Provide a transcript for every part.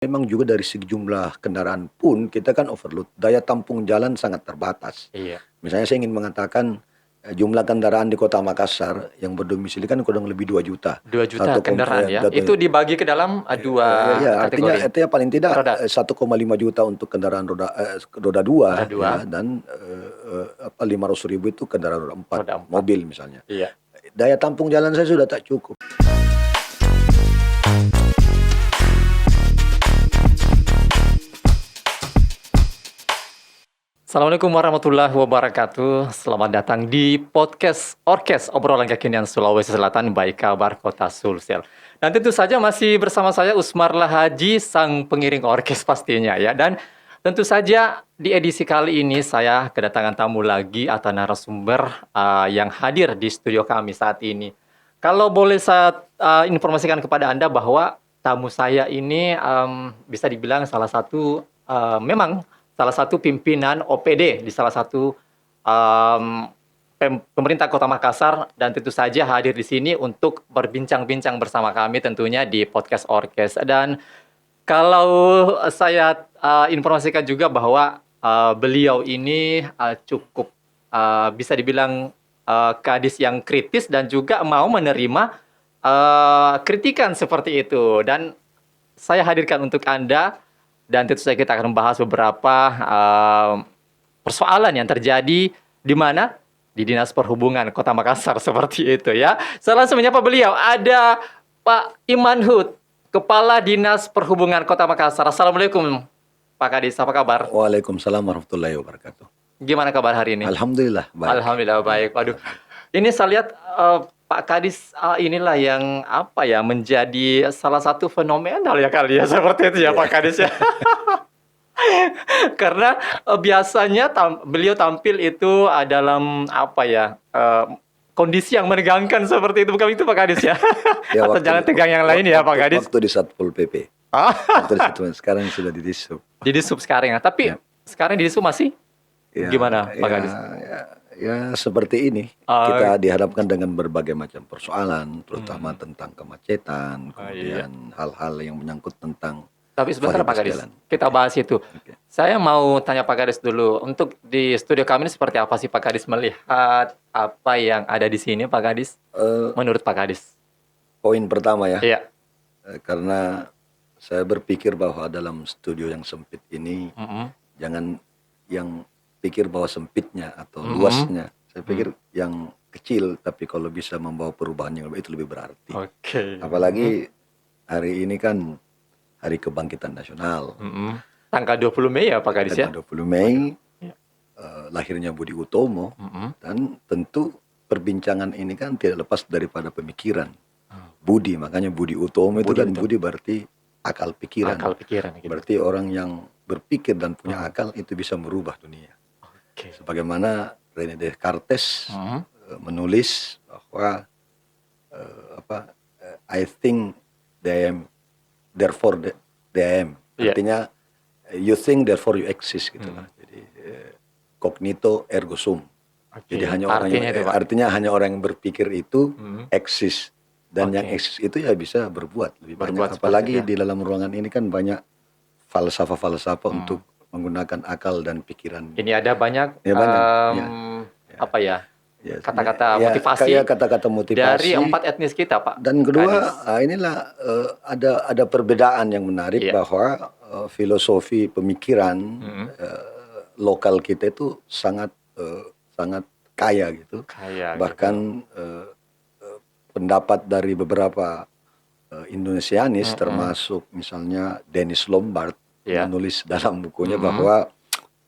Memang juga dari segi jumlah kendaraan pun kita kan overload, daya tampung jalan sangat terbatas. Iya. Misalnya saya ingin mengatakan, jumlah kendaraan di Kota Makassar yang berdomisili kan kurang lebih 2 juta. 2 juta kendaraan ya. Itu dibagi ke dalam dua Ya, kategori. artinya paling tidak Roda. 1,5 juta untuk kendaraan roda 2 Roda dua. ya, dan 500.000 itu kendaraan roda 4, Roda 4. mobil misalnya. Iya. Daya tampung jalan saya sudah tak cukup. Assalamualaikum warahmatullahi wabarakatuh. Selamat datang di podcast Orkes Obrolan Kekinian Sulawesi Selatan by Kabar Kota Sulsel. Dan tentu saja masih bersama saya Usmarlah Haji, sang pengiring orkes pastinya ya. Dan tentu saja di edisi kali ini saya kedatangan tamu lagi atau narasumber yang hadir di studio kami saat ini. Kalau boleh saya informasikan kepada Anda bahwa tamu saya ini bisa dibilang salah satu pimpinan OPD di salah satu pemerintah Kota Makassar, dan tentu saja hadir di sini untuk berbincang-bincang bersama kami tentunya di podcast Orkes. Dan kalau saya informasikan juga bahwa beliau ini cukup bisa dibilang kadis yang kritis dan juga mau menerima kritikan seperti itu. Dan saya hadirkan untuk Anda. Dan tentu saja kita akan membahas beberapa persoalan yang terjadi di mana? Di Dinas Perhubungan Kota Makassar seperti itu ya. Saya langsung menyapa beliau. Ada Pak Iman Hud, Kepala Dinas Perhubungan Kota Makassar. Assalamualaikum Pak Kadis, apa kabar? Waalaikumsalam warahmatullahi wabarakatuh. Gimana kabar hari ini? Alhamdulillah baik. Alhamdulillah baik. Waduh, ini saya lihat Pak Kadis inilah yang menjadi salah satu fenomenal ya kali ya seperti itu ya Pak Kadis ya. Karena biasanya beliau tampil itu dalam kondisi yang menegangkan seperti itu, bukan itu Pak Kadis ya? Ya, atau jangan tegang yang lain ya Pak Kadis? Waktu di Satpol PP. Waktu di situ, sekarang sudah di Disub. Di Disub sekarang ya. Tapi sekarang di Disub masih gimana Pak Kadis? Ya seperti ini, kita dihadapkan dengan berbagai macam persoalan, terutama tentang kemacetan, kemudian hal-hal yang menyangkut tentang. Tapi sebentar Pak Kadis, kita bahas itu. Saya mau tanya Pak Kadis dulu, untuk di studio kami ini seperti apa sih Pak Kadis melihat apa yang ada di sini Pak Kadis? Menurut Pak Kadis? Poin pertama ya, Iya. Karena saya berpikir bahwa dalam studio yang sempit ini, jangan yang pikir bahwa sempitnya atau luasnya. Saya pikir yang kecil, tapi kalau bisa membawa perubahan yang itu lebih berarti. Oke. Apalagi hari ini kan Hari Kebangkitan Nasional. Tanggal 20 Mei ya Pak Kadis ya? Tanggal 20 Mei, lahirnya Budi Utomo, dan tentu perbincangan ini kan tidak lepas daripada pemikiran. Budi, makanya Budi Utomo itu kan Budi berarti akal pikiran. Akal pikiran. Gitu. Berarti orang yang berpikir dan punya akal itu bisa merubah dunia. Sebagaimana René Descartes menulis bahwa I think they am, therefore they am. Artinya you think therefore you exist gitu lah. Jadi cognito ergo sum. Jadi artinya hanya orang yang berpikir itu eksis, dan yang eksis itu ya bisa berbuat lebih banyak. Apalagi di dalam ruangan ini kan banyak falsafah-falsafah untuk menggunakan akal dan pikiran. Ini ada banyak, kata-kata motivasi, kata-kata motivasi dari 4 etnis kita, Pak. Dan kedua, inilah ada perbedaan yang menarik bahwa filosofi pemikiran lokal kita itu sangat kaya gitu. Bahkan pendapat dari beberapa Indonesianis termasuk misalnya Dennis Lombard menulis dalam bukunya bahwa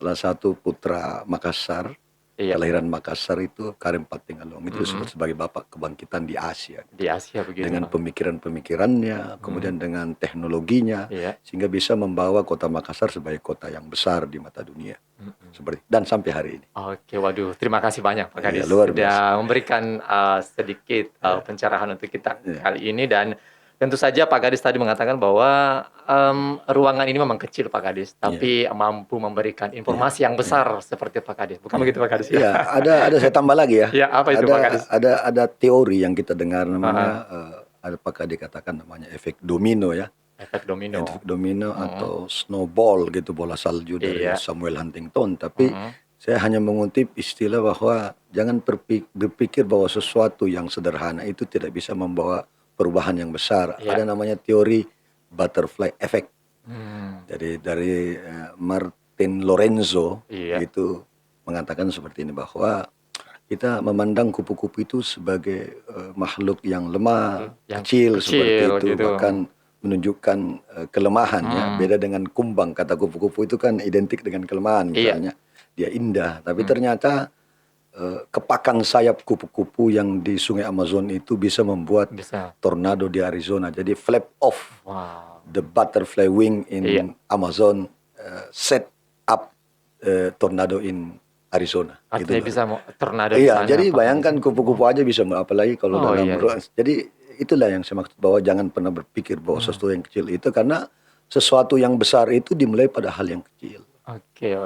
salah satu putra Makassar, kelahiran Makassar itu Karim Patingalong, itu disebut sebagai bapak kebangkitan di Asia. Di Asia begitu. Dengan pemikiran-pemikirannya, kemudian dengan teknologinya, sehingga bisa membawa kota Makassar sebagai kota yang besar di mata dunia. Seperti dan sampai hari ini. Oke, waduh, terima kasih banyak Pak Kadis sudah memberikan sedikit pencerahan untuk kita kali ini. Dan tentu saja Pak Kadis tadi mengatakan bahwa ruangan ini memang kecil Pak Kadis, tapi mampu memberikan informasi yang besar seperti Pak Kadis. Bukan begitu Pak Kadis? Ya, ada saya tambah lagi ya. Ya, apa itu Pak Kadis? Ada teori yang kita dengar namanya apakah dikatakan namanya efek domino ya. efek domino atau snowball gitu, bola salju dari Iya. Samuel Huntington. Tapi saya hanya mengutip istilah bahwa jangan berpikir bahwa sesuatu yang sederhana itu tidak bisa membawa perubahan yang besar. Iya. Ada namanya teori butterfly effect. Hmm. Jadi dari Martin Lorenzo Iya. itu mengatakan seperti ini, bahwa kita memandang kupu-kupu itu sebagai makhluk yang lemah, Yang kecil seperti itu, gitu. bahkan menunjukkan kelemahan ya. Beda dengan kumbang, kata kupu-kupu itu kan identik dengan kelemahan Iya. misalnya. Dia indah, tapi ternyata kepakan sayap kupu-kupu yang di Sungai Amazon itu bisa membuat Bisa. tornado di Arizona. Jadi flap off Wow. the butterfly wing in Iya. Amazon set up tornado in Arizona. Artinya Gitu. bisa tornado di Iya, sana, jadi Pak bayangkan Kadis. kupu-kupu aja bisa, apalagi kalau Oh, dalam iya. ruang. Jadi itulah yang saya maksud, bahwa jangan pernah berpikir bahwa sesuatu yang kecil itu, karena sesuatu yang besar itu dimulai pada hal yang kecil. Oke.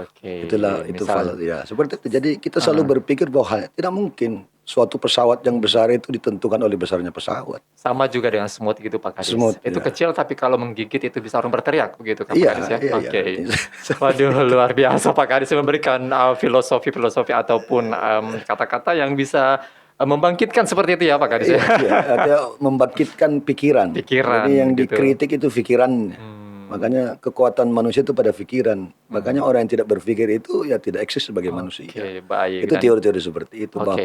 Itulah itu Misal, ya seperti itu. Jadi kita selalu berpikir bahwa tidak mungkin suatu pesawat yang besar itu ditentukan oleh besarnya pesawat. sama juga dengan semut gitu Pak Kadis. Semut, Itu ya. kecil tapi kalau menggigit itu bisa orang berteriak begitu kan Pak Iya, Kadis ya? iya, Oke. iya. Waduh, luar biasa Pak Kadis memberikan filosofi-filosofi ataupun kata-kata yang bisa membangkitkan seperti itu ya Pak Kadis ya. Iya, artinya membangkitkan pikiran. Pikiran Jadi yang gitu. dikritik itu pikiran. Makanya kekuatan manusia itu pada pikiran. Makanya orang yang tidak berpikir itu ya tidak eksis sebagai manusia. Oke, baik. Itu Dan- teori-teori seperti itu. Oke.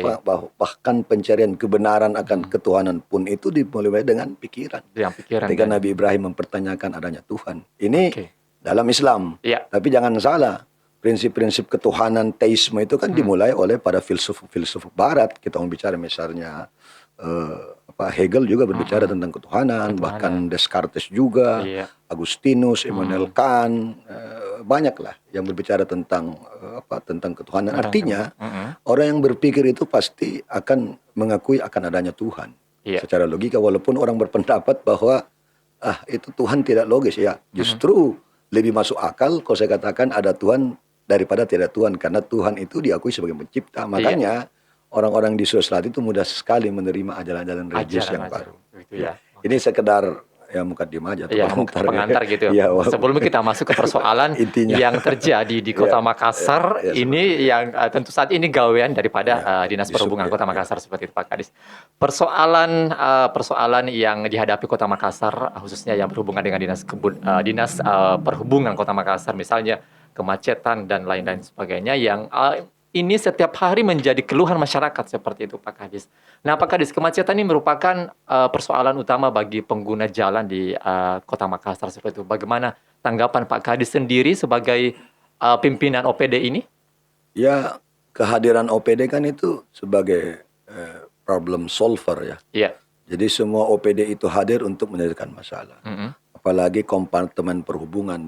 Bahkan pencarian kebenaran akan ketuhanan pun itu dimulai dengan pikiran. yang pikiran Ketika dan- Nabi Ibrahim mempertanyakan adanya Tuhan. Ini Oke. dalam Islam. Iya. Tapi jangan salah. Prinsip-prinsip ketuhanan teisme itu kan dimulai oleh para filsuf Barat. Kita mau bicara misalnya Hegel juga berbicara tentang ketuhanan, bahkan Descartes juga, Iya. Agustinus, Immanuel Kant, banyaklah yang berbicara tentang tentang ketuhanan. Artinya orang yang berpikir itu pasti akan mengakui akan adanya Tuhan. Iya. Secara logika, walaupun orang berpendapat bahwa itu Tuhan tidak logis ya, justru lebih masuk akal kalau saya katakan ada Tuhan daripada tidak Tuhan, karena Tuhan itu diakui sebagai pencipta. Makanya orang-orang di Sulawesi Selatan itu mudah sekali menerima ajaran-ajaran religius yang baru. Gitu ya. Ini sekedar ya mukaddim aja, Iya, pengantar. pengantar gitu. Iya, Sebelum kita masuk ke persoalan Intinya. yang terjadi di Kota Iya, Makassar, iya, ini yang tentu saat ini gawean daripada Dinas di Perhubungan Sub, Kota iya. Makassar seperti itu Pak Kadis. Persoalan yang dihadapi Kota Makassar, khususnya yang berhubungan dengan Dinas Perhubungan Kota Makassar, misalnya kemacetan dan lain-lain sebagainya, yang ini setiap hari menjadi keluhan masyarakat seperti itu Pak Kadis. Nah Pak Kadis, kemacetan ini merupakan persoalan utama bagi pengguna jalan di Kota Makassar seperti itu. Bagaimana tanggapan Pak Kadis sendiri sebagai pimpinan OPD ini? Ya, kehadiran OPD kan itu sebagai problem solver ya. Iya. Jadi semua OPD itu hadir untuk menyelesaikan masalah. Apalagi Departemen Perhubungan,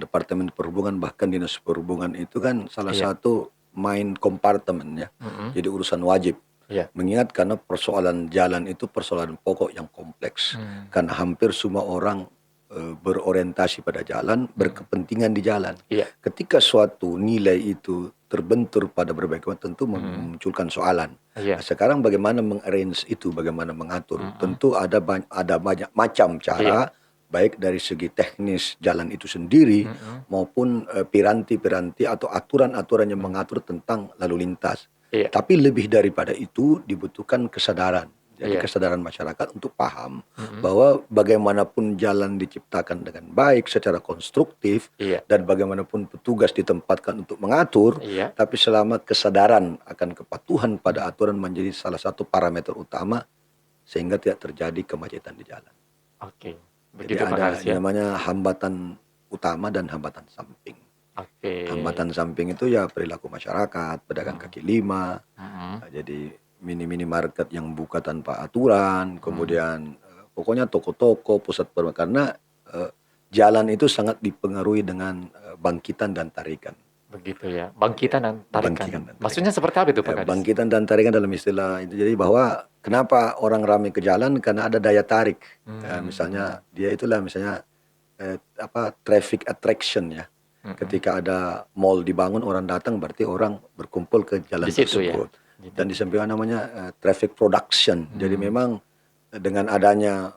bahkan Dinas Perhubungan itu kan salah satu main kompartemen ya. Jadi urusan wajib. Iya. Mengingat karena persoalan jalan itu persoalan pokok yang kompleks. Karena hampir semua orang berorientasi pada jalan, berkepentingan di jalan. Iya. Ketika suatu nilai itu terbentur pada berbagai tentu memunculkan soalan. Iya. Sekarang bagaimana mengarrange itu, bagaimana mengatur? Tentu ada banyak macam cara, baik dari segi teknis jalan itu sendiri maupun piranti-piranti atau aturan-aturan yang mengatur tentang lalu lintas. Iya. Tapi lebih daripada itu dibutuhkan kesadaran. Jadi Iya. kesadaran masyarakat untuk paham bahwa bagaimanapun jalan diciptakan dengan baik secara konstruktif Iya. dan bagaimanapun petugas ditempatkan untuk mengatur, Iya. tapi selama kesadaran akan kepatuhan pada aturan menjadi salah satu parameter utama sehingga tidak terjadi kemacetan di jalan. Oke. Jadi Begitu Pak ada Kadis ya. namanya hambatan utama dan hambatan samping. Oke. Hambatan samping itu ya perilaku masyarakat, pedagang kaki lima, jadi mini-mini market yang buka tanpa aturan, kemudian pokoknya toko-toko, pusat perbelanjaan, karena jalan itu sangat dipengaruhi dengan bangkitan dan tarikan. Begitu ya. Bangkitan dan tarikan. Bangkitan dan tarikan. Maksudnya seperti apa itu Pak Kadis? Bangkitan dan tarikan dalam istilah itu, jadi bahwa kenapa orang ramai ke jalan karena ada daya tarik. Misalnya dia itulah misalnya traffic attraction ya. Ketika ada mall dibangun, orang datang, berarti orang berkumpul ke jalan Di situ ya. tersebut. Dan di samping namanya traffic production. Jadi memang dengan adanya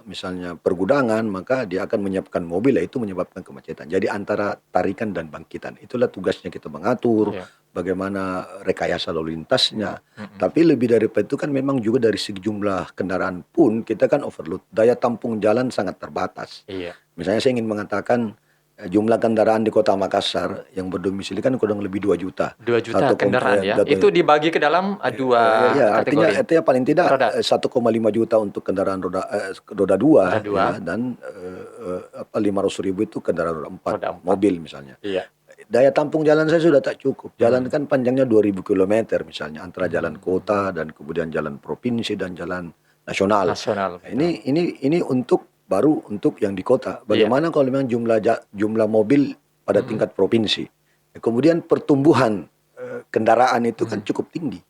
misalnya pergudangan, maka dia akan menyiapkan mobil, itu menyebabkan kemacetan. Jadi antara tarikan dan bangkitan itulah tugasnya kita mengatur Iya. bagaimana rekayasa lalu lintasnya. Mm-mm. Tapi lebih daripada itu kan memang juga dari segi jumlah kendaraan pun kita kan overload. Daya tampung jalan sangat terbatas. Iya. Misalnya saya ingin mengatakan jumlah kendaraan di Kota Makassar yang berdomisili kan kurang lebih 2 juta. 2 juta kendaraan ya. Itu dibagi ke dalam dua artinya kategori. paling tidak Roda. 1,5 juta untuk kendaraan roda Roda 2. ya, dan 500.000 itu kendaraan roda 4, Roda 4. mobil misalnya. Iya. Daya tampung jalan saya sudah tak cukup. Jalan kan panjangnya 2.000 km misalnya antara jalan kota dan kemudian jalan provinsi dan jalan nasional. Nasional. Ini baru untuk yang di kota. Bagaimana kalau memang jumlah mobil pada tingkat provinsi. Kemudian pertumbuhan kendaraan itu kan cukup tinggi.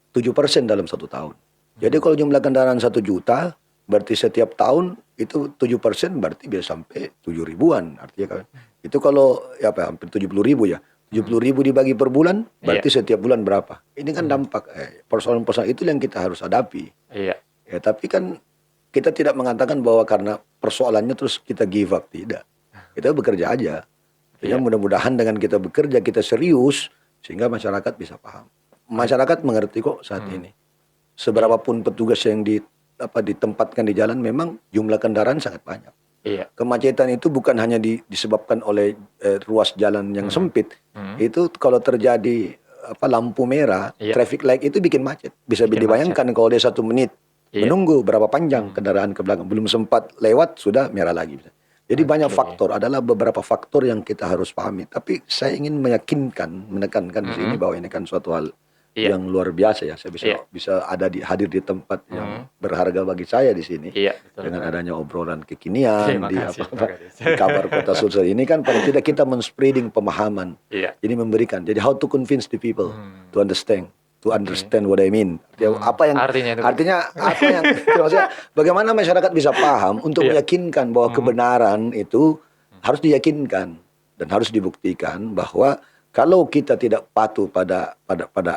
7% dalam 1 tahun. Jadi kalau jumlah kendaraan 1 juta, berarti setiap tahun itu 7% berarti bisa sampai 7 ribuan. Artinya kan itu kalau hampir 70.000 ya. 70.000 dibagi per bulan, berarti setiap bulan berapa? Ini kan dampak persoalan-persoalan itu yang kita harus hadapi. Iya. Ya, tapi kan kita tidak mengatakan bahwa karena persoalannya terus kita give up, tidak. Kita bekerja aja. Ya, mudah-mudahan dengan kita bekerja, kita serius sehingga masyarakat bisa paham. Masyarakat mengerti kok saat ini. Seberapapun petugas yang ditempatkan di jalan, memang jumlah kendaraan sangat banyak. Iya. Kemacetan itu bukan hanya disebabkan oleh ruas jalan yang sempit. Itu kalau terjadi lampu merah, traffic light itu bikin macet. Bisa dibayangkan kalau dia 1 menit menunggu berapa panjang kendaraan ke belakang, belum sempat lewat sudah merah lagi. Jadi banyak faktor, adalah beberapa faktor yang kita harus pahami. Tapi saya ingin menekankan di sini bahwa ini kan suatu hal yang luar biasa ya. Saya bisa hadir di tempat yang berharga bagi saya di sini. Dengan adanya obrolan kekinian di kabar Kota Sulsel ini kan paling tidak kita men-spreading pemahaman. Jadi memberikan. Jadi how to convince the people to understand what I mean. Artinya maksudnya bagaimana masyarakat bisa paham untuk meyakinkan bahwa kebenaran itu harus diyakinkan dan harus dibuktikan bahwa kalau kita tidak patuh pada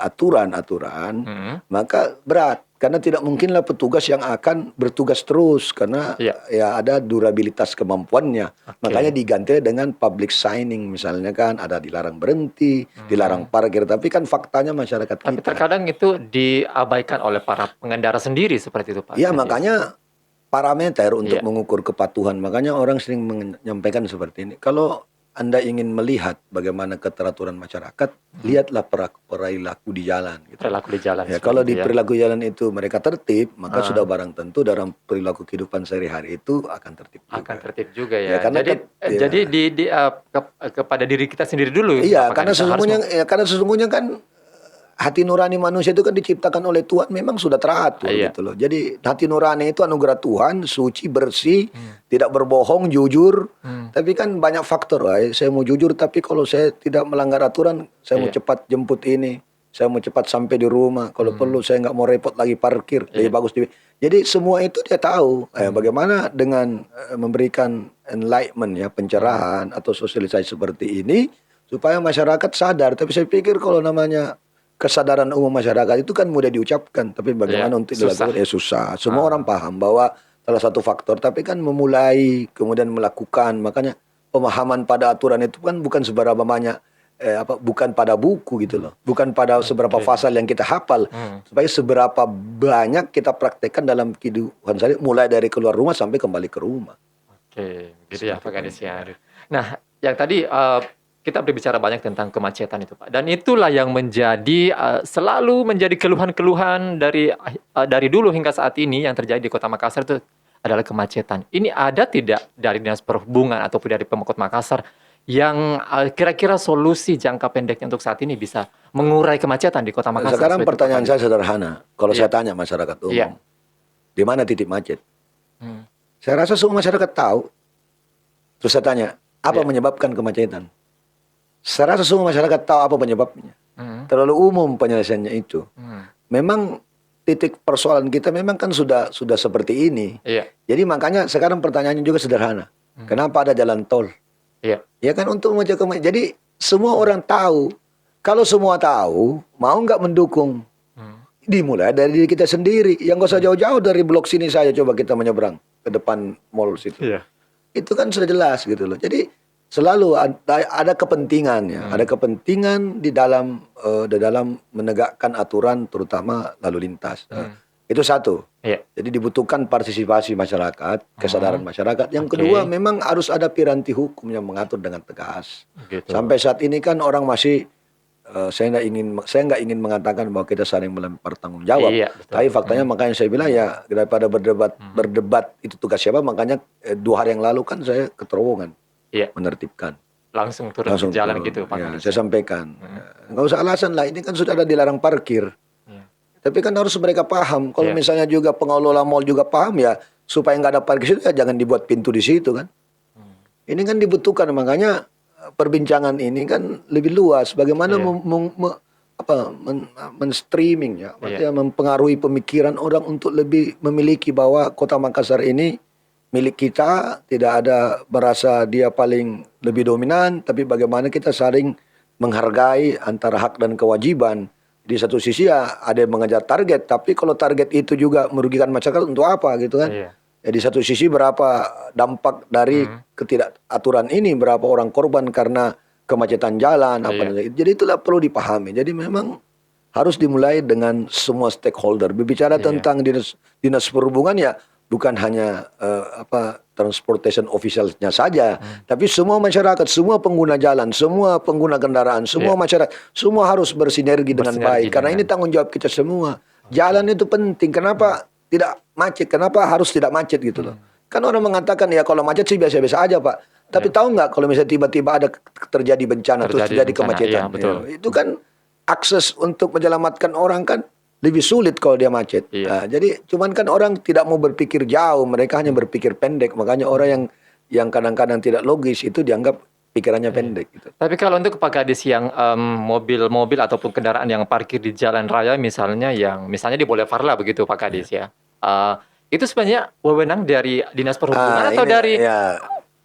aturan-aturan, maka berat. Karena tidak mungkinlah petugas yang akan bertugas terus karena ada durabilitas kemampuannya. Makanya diganti dengan public signing misalnya kan, ada dilarang berhenti, dilarang parkir. Tapi kan faktanya masyarakat kita. Tapi terkadang itu diabaikan oleh para pengendara sendiri seperti itu, Pak. Iya, makanya parameter untuk mengukur kepatuhan. Makanya orang sering menyampaikan seperti ini. Kalau Anda ingin melihat bagaimana keteraturan masyarakat, lihatlah perilaku di jalan. Gitu. Perilaku di jalan. Ya, kalau di perilaku jalan itu mereka tertib, maka sudah barang tentu dalam perilaku kehidupan sehari-hari itu akan tertib juga. Akan tertib juga ya. Jadi kepada diri kita sendiri dulu. Iya, karena sesungguhnya kan hati nurani manusia itu kan diciptakan oleh Tuhan, memang sudah teratur gitu loh. Jadi hati nurani itu anugerah Tuhan, suci, bersih, tidak berbohong, jujur. Tapi kan banyak faktor. Saya mau jujur tapi kalau saya tidak melanggar aturan, saya mau cepat jemput ini, saya mau cepat sampai di rumah. Kalau perlu saya nggak mau repot lagi parkir, lebih bagus. Jadi semua itu dia tahu. Bagaimana dengan memberikan enlightenment ya, pencerahan atau sosialisasi seperti ini supaya masyarakat sadar. Tapi saya pikir kalau namanya kesadaran umum masyarakat itu kan mudah diucapkan, tapi bagaimana untuk dilakukan susah. Semua orang paham bahwa salah satu faktor, tapi kan memulai kemudian melakukan. Makanya pemahaman pada aturan itu kan bukan seberapa banyak bukan pada buku gitu loh, bukan pada seberapa pasal yang kita hafal, supaya seberapa banyak kita praktekkan dalam kehidupan sehari, mulai dari keluar rumah sampai kembali ke rumah. Oke, gitu ya Pak Kadis ya. Nah, yang tadi kita berbicara banyak tentang kemacetan itu Pak, dan itulah yang menjadi selalu menjadi keluhan-keluhan dari dulu hingga saat ini yang terjadi di Kota Makassar itu adalah kemacetan. Ini ada tidak dari Dinas Perhubungan ataupun dari Pemkot Makassar yang kira-kira solusi jangka pendeknya untuk saat ini bisa mengurai kemacetan di Kota Makassar? Sekarang pertanyaan saya sederhana. Kalau saya tanya masyarakat umum, di mana titik macet? Saya rasa semua masyarakat tahu. Terus saya tanya, apa menyebabkan kemacetan? Saya rasa semua masyarakat tahu apa penyebabnya. Terlalu umum penyelesaiannya itu. Memang titik persoalan kita memang kan sudah seperti ini. Jadi makanya sekarang pertanyaannya juga sederhana. Kenapa ada jalan tol? Ya kan untuk mencegah. Jadi semua orang tahu. Kalau semua tahu, mau nggak mendukung? dimulai dari diri kita sendiri. Yang gak usah jauh-jauh dari blok sini saja, coba kita menyeberang ke depan mall situ. Iya. Itu kan sudah jelas gitu loh. Jadi selalu ada kepentingan ya, ada kepentingan di dalam menegakkan aturan terutama lalu lintas. Itu satu. Iya. Jadi dibutuhkan partisipasi masyarakat, kesadaran masyarakat. Yang kedua memang harus ada piranti hukum yang mengatur dengan tegas. Gitu. Sampai saat ini kan orang masih saya nggak ingin mengatakan bahwa kita saling melempar tanggung jawab. Iya, betul. Tapi faktanya makanya saya bilang ya daripada berdebat itu tugas siapa, makanya 2 hari yang lalu kan saya ke terowongan menertibkan. Langsung turun ke jalan turun. gitu Pak Ya, Kadis. saya sampaikan. Nggak usah alasan lah, ini kan sudah ada dilarang parkir. Tapi kan harus mereka paham. Kalau misalnya juga pengelola mal juga paham ya, supaya nggak ada parkir situ ya jangan dibuat pintu di situ kan. Ini kan dibutuhkan, makanya perbincangan ini kan lebih luas. Bagaimana men-streaming ya, maksudnya mempengaruhi pemikiran orang untuk lebih memiliki bahwa Kota Makassar ini milik kita, tidak ada merasa dia paling lebih dominan, tapi bagaimana kita saling menghargai antara hak dan kewajiban. Di satu sisi ya ada yang mengejar target, tapi kalau target itu juga merugikan masyarakat untuk apa gitu kan? Ya, di satu sisi berapa dampak dari ketidakaturan ini, berapa orang korban karena kemacetan jalan, jadi itulah perlu dipahami. Jadi memang harus dimulai dengan semua stakeholder. Berbicara tentang dinas perhubungan ya bukan hanya transportation officialnya saja, tapi semua masyarakat, semua pengguna jalan, semua pengguna kendaraan, semua masyarakat, semua harus bersinergi dengan baik. Karena ini tanggung jawab kita semua. Jalan itu penting. Kenapa tidak macet? Kenapa harus tidak macet gitu loh? Kan orang mengatakan ya kalau macet sih biasa-biasa aja Pak. Tapi tahu nggak kalau misalnya tiba-tiba ada terjadi bencana, terus terjadi kemacetan, itu kan akses untuk menyelamatkan orang kan lebih sulit kalau dia macet. Nah, jadi cuman kan orang tidak mau berpikir jauh, mereka hanya berpikir pendek. Makanya orang yang kadang-kadang tidak logis itu dianggap pikirannya pendek. Gitu. Tapi kalau untuk Pak Kadis yang mobil-mobil ataupun kendaraan yang parkir di jalan raya misalnya di Boulevard lah begitu Pak Kadis ya. Itu sebenarnya wewenang dari Dinas Perhubungan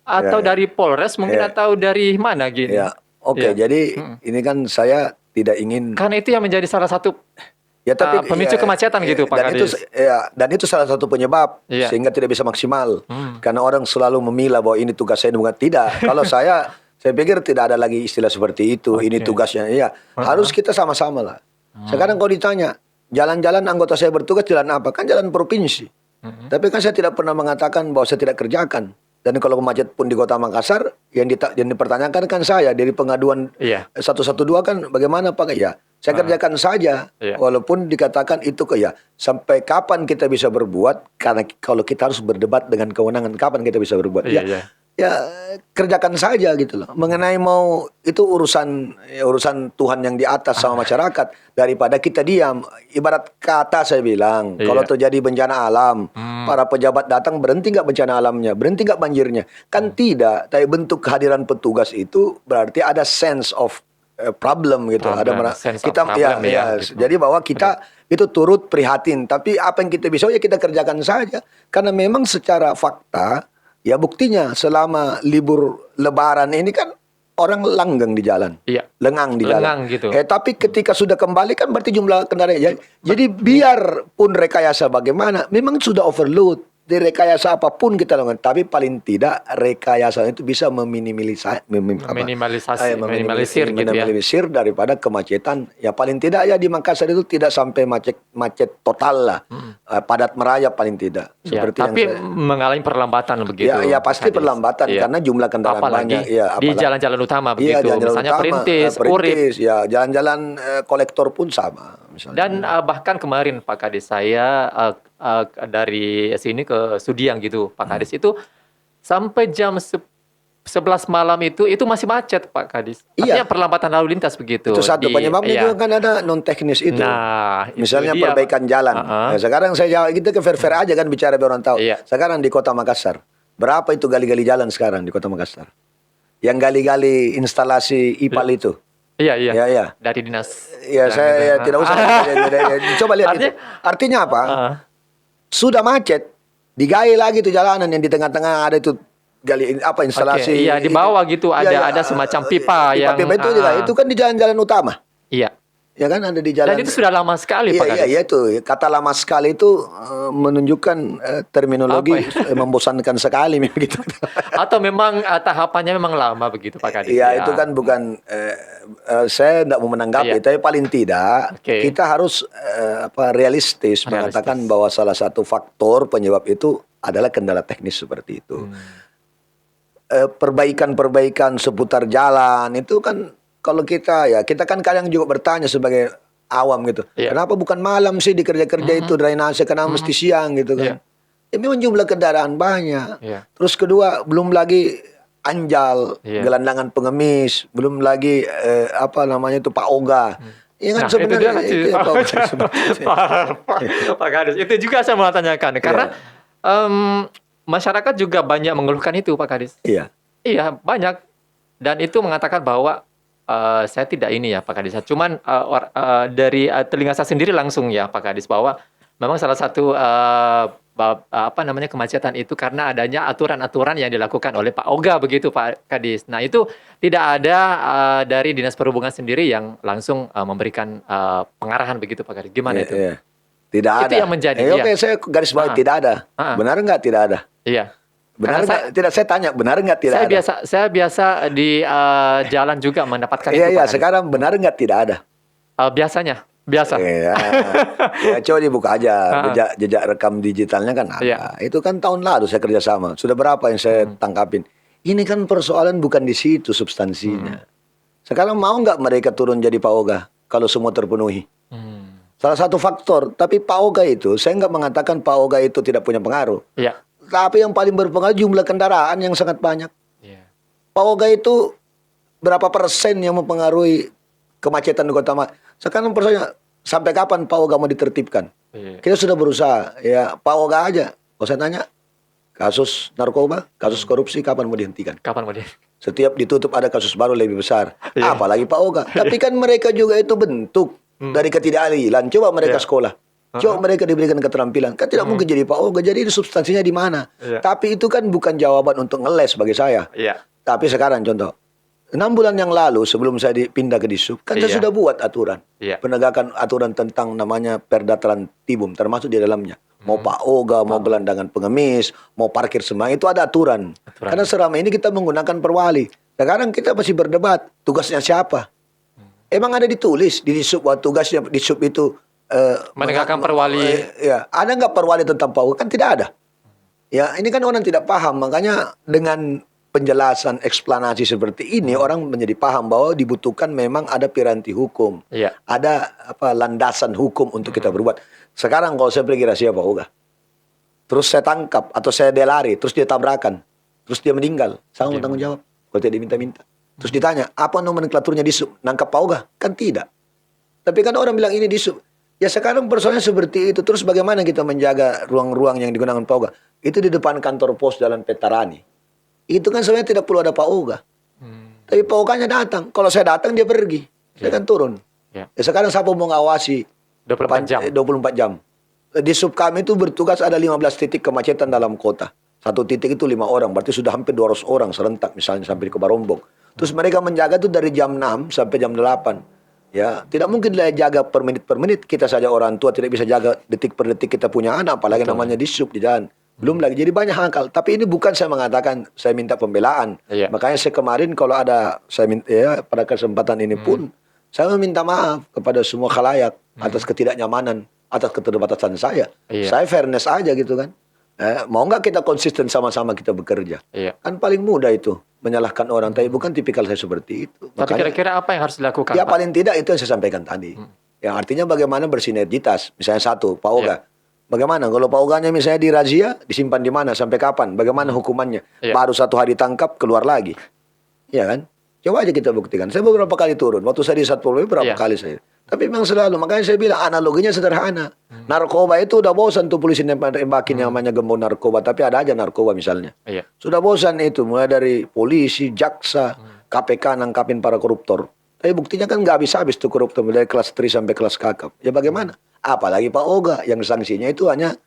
atau dari Polres mungkin atau dari mana gitu. Jadi ini kan saya tidak ingin, karena itu yang menjadi salah satu pemicu kemacetan gitu Pak Kadis. Dan itu salah satu penyebab sehingga tidak bisa maksimal. Karena orang selalu memilah bahwa ini tugas saya, bukan tidak. Kalau saya pikir tidak ada lagi istilah seperti itu. Ini tugasnya. Harus kita sama-sama lah. Sekarang kalau ditanya, jalan-jalan anggota saya bertugas jalan apa? Kan jalan provinsi. Tapi kan saya tidak pernah mengatakan bahwa saya tidak kerjakan. Dan kalau macet pun di Kota Makassar, yang dipertanyakan kan saya dari pengaduan 112 kan bagaimana Pak? Ya, saya kerjakan saja. Walaupun dikatakan itu sampai kapan kita bisa berbuat? Karena kalau kita harus berdebat dengan kewenangan, kapan kita bisa berbuat? Ya kerjakan saja gitu loh. Mengenai mau itu urusan Tuhan yang di atas sama masyarakat, daripada kita diam. Ibarat kata saya bilang, kalau terjadi bencana alam, para pejabat datang, berhenti nggak bencana alamnya, berhenti nggak banjirnya? Kan tidak. Tapi bentuk kehadiran petugas itu berarti ada sense of problem gitu. Jadi bahwa kita itu turut prihatin. Tapi apa yang kita bisa kita kerjakan saja. Karena memang secara fakta. Ya buktinya selama libur Lebaran ini kan orang langgeng di jalan, lengang di jalan. Gitu. Tapi ketika sudah kembali kan berarti jumlah kendaraan. Jadi biarpun rekayasa bagaimana, memang sudah overload. Di rekayasa apapun kita lakukan, tapi paling tidak rekayasa itu bisa meminimalisir daripada kemacetan. Ya paling tidak ya di Makassar itu tidak sampai macet total lah, padat merayap paling tidak. Tapi mengalami perlambatan begitu. Ya pasti perlambatan karena jumlah kendaraan banyak. Di jalan-jalan utama begitu, misalnya Perintis, Urip. Ya jalan-jalan kolektor pun sama. Misalnya. Dan bahkan kemarin Pak Kadis saya dari sini ke Sudiang gitu Pak Kadis itu sampai jam 11 malam itu masih macet Pak Kadis. Artinya perlambatan lalu lintas begitu. Itu satu penyebabnya juga kan ada non teknis itu. Nah, misalnya perbaikan jalan. Nah, sekarang saya jawab kita ke fair-fair aja kan bicara biar orang tahu. Sekarang di Kota Makassar, berapa itu gali-gali jalan sekarang di Kota Makassar? Yang gali-gali instalasi IPAL itu. Iya. Dari dinas. Saya tidak usah. Coba lihat itu. Artinya apa? Sudah macet, digali lagi tuh jalanan yang di tengah-tengah ada itu gali instalasi. Di bawah gitu ada semacam pipa yang pipa itu juga itu kan di jalan-jalan utama. Ya kan ada di jalan. Dan itu sudah lama sekali Pak Kadis. Iya itu. Kata lama sekali itu menunjukkan terminologi membosankan sekali begitu. Atau memang tahapannya memang lama begitu Pak Kadis? Iya itu kan bukan saya tidak mau menanggapi, tapi paling tidak kita harus realistis mengatakan bahwa salah satu faktor penyebab itu adalah kendala teknis seperti itu. Perbaikan-perbaikan seputar jalan itu kan kalau kita kan kadang juga bertanya sebagai awam gitu. Kenapa bukan malam sih dikerja-kerja itu drainase, kenapa mesti siang gitu kan. Ya memang jumlah kendaraan banyak. Terus kedua belum lagi anjal, gelandangan pengemis, belum lagi Pak Oga. Ya kan sebenarnya itu Pak Kadis. Itu juga saya mau tanyakan karena masyarakat juga banyak mengeluhkan itu Pak Kadis. Iya, banyak. Dan itu mengatakan bahwa saya tidak ini ya Pak Kadis. Cuman dari telinga saya sendiri langsung ya Pak Kadis bahwa memang salah satu kemacetan itu karena adanya aturan-aturan yang dilakukan oleh Pak Oga begitu Pak Kadis. Nah itu tidak ada dari Dinas Perhubungan sendiri yang langsung memberikan pengarahan begitu Pak Kadis. Gimana itu? Tidak ada. Itu yang menjadi. Oke, saya garis bawahi tidak ada. Benar nggak tidak ada? Iya. Benar nggak? Tidak, saya tanya benar nggak tidak ada? Saya biasa di jalan juga mendapatkan itu. Iya, sekarang benar nggak tidak ada? Biasa. Ya, coba dibuka aja jejak rekam digitalnya kan ada. Itu kan tahun lalu saya kerjasama. Sudah berapa yang saya tangkapin? Ini kan persoalan bukan di situ substansinya. Sekarang mau nggak mereka turun jadi Pak Oga kalau semua terpenuhi? Salah satu faktor. Tapi Pak Oga itu, saya nggak mengatakan Pak Oga itu tidak punya pengaruh. Tapi yang paling berpengaruh jumlah kendaraan yang sangat banyak. Pak Oga itu berapa persen yang mempengaruhi kemacetan di Kota Makassar? Sekarang persoalannya sampai kapan Pak Oga mau ditertibkan? Kita sudah berusaha. Ya Pak Oga aja. Kalau saya tanya, kasus narkoba, kasus korupsi kapan mau dihentikan? Setiap ditutup ada kasus baru lebih besar. Apalagi Pak Oga. Tapi kan mereka juga itu bentuk dari ketidakadilan. Coba mereka sekolah. Coba mereka diberikan keterampilan. Kan tidak mungkin jadi Pak Oga. Jadi substansinya di mana? Tapi itu kan bukan jawaban untuk ngeles bagi saya. Tapi sekarang contoh. 6 bulan yang lalu sebelum saya dipindah ke Disub, kan saya sudah buat aturan. Penegakan aturan tentang namanya Perda Trantibum, termasuk di dalamnya. Mau Pak Oga, mau gelandangan pengemis, mau parkir sembarangan, itu ada aturan. Karena selama ini kita menggunakan perwali. Sekarang kita masih berdebat, tugasnya siapa? Emang ada ditulis di Disub bahwa tugasnya Disub itu menegakkan perwali. Ada nggak perwali tentang Pak Oga? Kan tidak ada. Ya, ini kan orang tidak paham. Makanya dengan penjelasan eksplanasi seperti ini orang menjadi paham bahwa dibutuhkan memang ada piranti hukum. Ada landasan hukum untuk kita berbuat. Sekarang kalau saya pergi rahasia Pak Oga, terus saya tangkap atau saya dia lari, terus dia tabrakan, terus dia meninggal, saya mau tanggung jawab kalau tidak diminta-minta. Terus ditanya, apa nomenklaturnya Disub? Nangkap Pak Oga? Kan tidak. Tapi kan orang bilang ini Disub. Ya sekarang persoalannya seperti itu. Terus bagaimana kita menjaga ruang-ruang yang digunakan Pak Oga? Itu di depan kantor pos Jalan Petarani. Itu kan sebenarnya tidak perlu ada Pak Oga. Tapi Pak Oganya datang. Kalau saya datang dia pergi. Saya kan turun. Ya sekarang siapa mau ngawasi 24 jam. Di sub kami itu bertugas ada 15 titik kemacetan dalam kota. Satu titik itu 5 orang. Berarti sudah hampir 200 orang serentak misalnya sampai ke Barombong. Terus mereka menjaga itu dari jam 6 sampai jam 8. Ya, tidak mungkin dia jaga per menit. Kita saja orang tua tidak bisa jaga detik per detik kita punya anak, apalagi namanya di sub di jalan. Belum lagi, jadi banyak hal. Tapi ini bukan saya mengatakan saya minta pembelaan. Makanya saya kemarin kalau ada pada kesempatan ini pun saya meminta maaf kepada semua khalayak atas ketidaknyamanan, atas keterbatasan saya. Saya fairness aja gitu kan. Mau nggak kita konsisten sama-sama kita bekerja? Kan paling mudah itu menyalahkan orang, tapi bukan tipikal saya seperti itu. Tapi kira-kira apa yang harus dilakukan? Ya Pak? Paling tidak itu yang saya sampaikan tadi. Yang artinya bagaimana bersinergitas. Misalnya satu, Pak Oga. Bagaimana kalau Pak Oganya misalnya dirazia, disimpan di mana, sampai kapan? Bagaimana hukumannya? Baru 1 hari tangkap, keluar lagi. Iya kan? Coba aja kita buktikan. Saya beberapa kali turun. Waktu saya di Satpol PP berapa kali saya. Tapi memang selalu. Makanya saya bilang analoginya sederhana. Narkoba itu udah bosan tuh polisi nembakin yang namanya gembong narkoba. Tapi ada aja narkoba misalnya. Sudah bosan itu. Mulai dari polisi, jaksa, KPK nangkapin para koruptor. Tapi buktinya kan nggak habis-habis tuh koruptor. Dari kelas 3 sampai kelas kakap. Ya bagaimana? Apalagi Pak Oga yang sanksinya itu hanya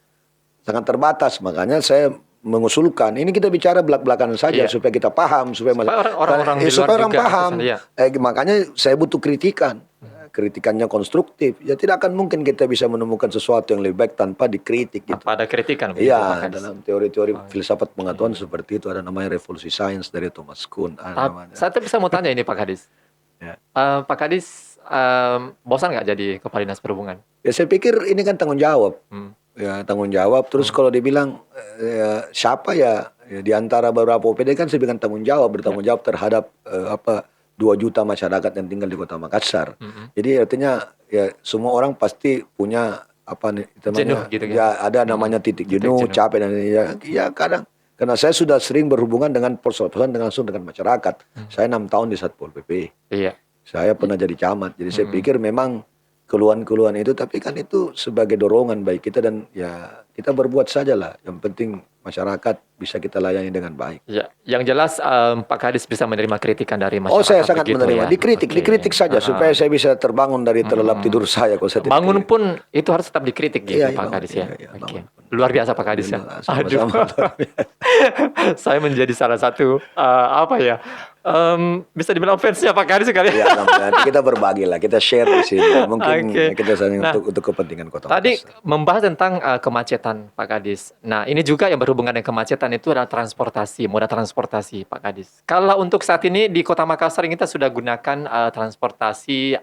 sangat terbatas. Makanya saya mengusulkan ini kita bicara belak-belakan saja supaya kita paham, supaya orang paham. Makanya saya butuh kritikan. kritikannya konstruktif, ya tidak akan mungkin kita bisa menemukan sesuatu yang lebih baik tanpa dikritik gitu. Tanpa ada kritikan begitu, Pak Iya, Kadis. dalam teori-teori filsafat pengetahuan seperti itu ada namanya revolusi sains dari Thomas Kuhn. Namanya. Saya bisa mau tanya ini Pak Kadis. Ya. Pak Kadis bosan nggak jadi Kepala Dinas Perhubungan? Ya saya pikir ini kan tanggung jawab. Ya tanggung jawab. Terus kalau dibilang siapa ya di antara beberapa OPD kan saya bilang bertanggung jawab terhadap 2 juta masyarakat yang tinggal di Kota Makassar. Jadi artinya ya semua orang pasti punya apa nih namanya Jenuh gitu kan? ya ada namanya titik jenuh, capek dan ya kadang karena saya sudah sering berhubungan dengan persoalan langsung dengan masyarakat. Saya 6 tahun di Satpol PP. Iya. Saya pernah jadi camat. Jadi saya pikir memang keluhan-keluhan itu, tapi kan itu sebagai dorongan bagi kita dan ya kita berbuat saja lah. Yang penting masyarakat bisa kita layani dengan baik. Ya, yang jelas Pak Kadis bisa menerima kritikan dari masyarakat. Oh, saya sangat begitu menerima. ya? Dikritik saja supaya saya bisa terbangun dari terlelap tidur saya. Kalau saya tidak Bangun kritik. pun itu harus tetap dikritik gitu Iya, Pak iya, Kadis iya, ya. iya, Oke. bangun. Luar biasa Pak Kadis ya. Sama-sama. Saya menjadi salah satu bisa dibilang fansnya Pak Kadis sekali. Ya, nanti kita berbagi lah, kita share di sini. Mungkin Oke. kita saling Nah, untuk kepentingan Kota Tadi Makassar. membahas tentang kemacetan Pak Kadis. Nah, ini juga yang berhubungan dengan kemacetan itu adalah transportasi, moda transportasi Pak Kadis. Kalau untuk saat ini di Kota Makassar kita sudah gunakan transportasi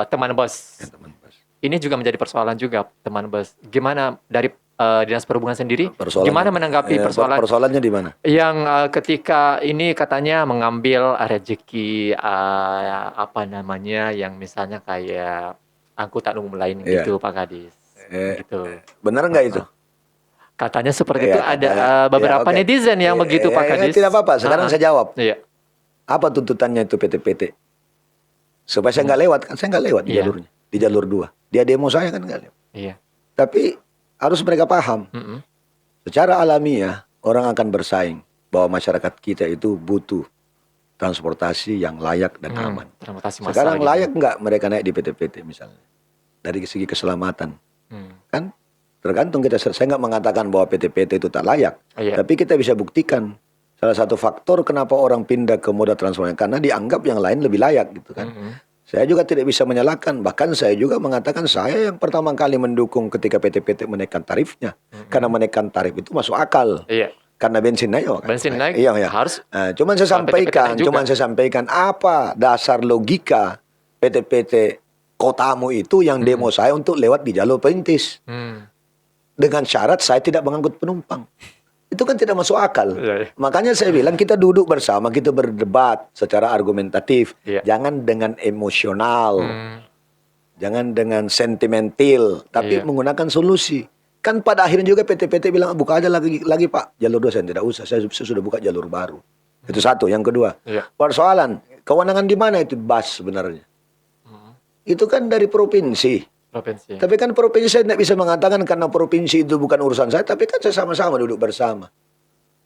teman bus. Ya, teman Bas. Ini juga menjadi persoalan juga teman bus. Gimana dari Dinas Perhubungan sendiri? Persoalannya- Gimana menanggapi persoalan persoalannya di mana? yang ketika ini katanya mengambil rezeki yang misalnya kayak angkutan umum lain Iya. gitu Pak Kadis. Gitu. Benar nggak itu? Katanya seperti Iya, itu ada katanya. beberapa Ya, oke. netizen yang begitu Pak Kadis. Tidak apa-apa, sekarang saya jawab. Iya. Apa tuntutannya itu PT-PT? Supaya saya nggak lewat, kan saya nggak lewat di Iya. jalurnya. Di jalur 2. Dia demo saya kan nggak lewat. Iya. Tapi harus mereka paham. Mm-mm. Secara alamiah, orang akan bersaing bahwa masyarakat kita itu butuh transportasi yang layak dan aman. Transportasi massal Sekarang gitu. layak nggak mereka naik di PT-PT misalnya? Dari segi keselamatan. Kan tergantung kita. Saya nggak mengatakan bahwa PT-PT itu tak layak. Iya. Tapi kita bisa buktikan salah satu faktor kenapa orang pindah ke moda transportasi karena dianggap yang lain lebih layak gitu kan. Saya juga tidak bisa menyalahkan. Bahkan saya juga mengatakan saya yang pertama kali mendukung ketika PT-PT menaikkan tarifnya. Karena menaikkan tarif itu masuk akal. Iya. Karena bensin naik. Kan? Bensin naik Iya, iya. harus Cuman saya PT-PT sampaikan, naik juga. apa dasar logika PT-PT kotamu itu yang demo saya untuk lewat di jalur perintis. Dengan syarat saya tidak mengangkut penumpang. Itu kan tidak masuk akal. Iya, iya. Makanya saya bilang kita duduk bersama, kita berdebat secara argumentatif. Iya. Jangan dengan emosional. Jangan dengan sentimental. Tapi Iya. menggunakan solusi. Kan pada akhirnya juga PT-PT bilang, buka aja lagi Pak. Jalur 2 saya tidak usah, saya sudah buka jalur baru. Itu satu. Yang kedua, Iya. persoalan, kewenangan di mana itu BAS sebenarnya? Itu kan dari provinsi. provinsi. Tapi kan provinsi saya tidak bisa mengatakan karena provinsi itu bukan urusan saya, tapi kan saya sama-sama duduk bersama.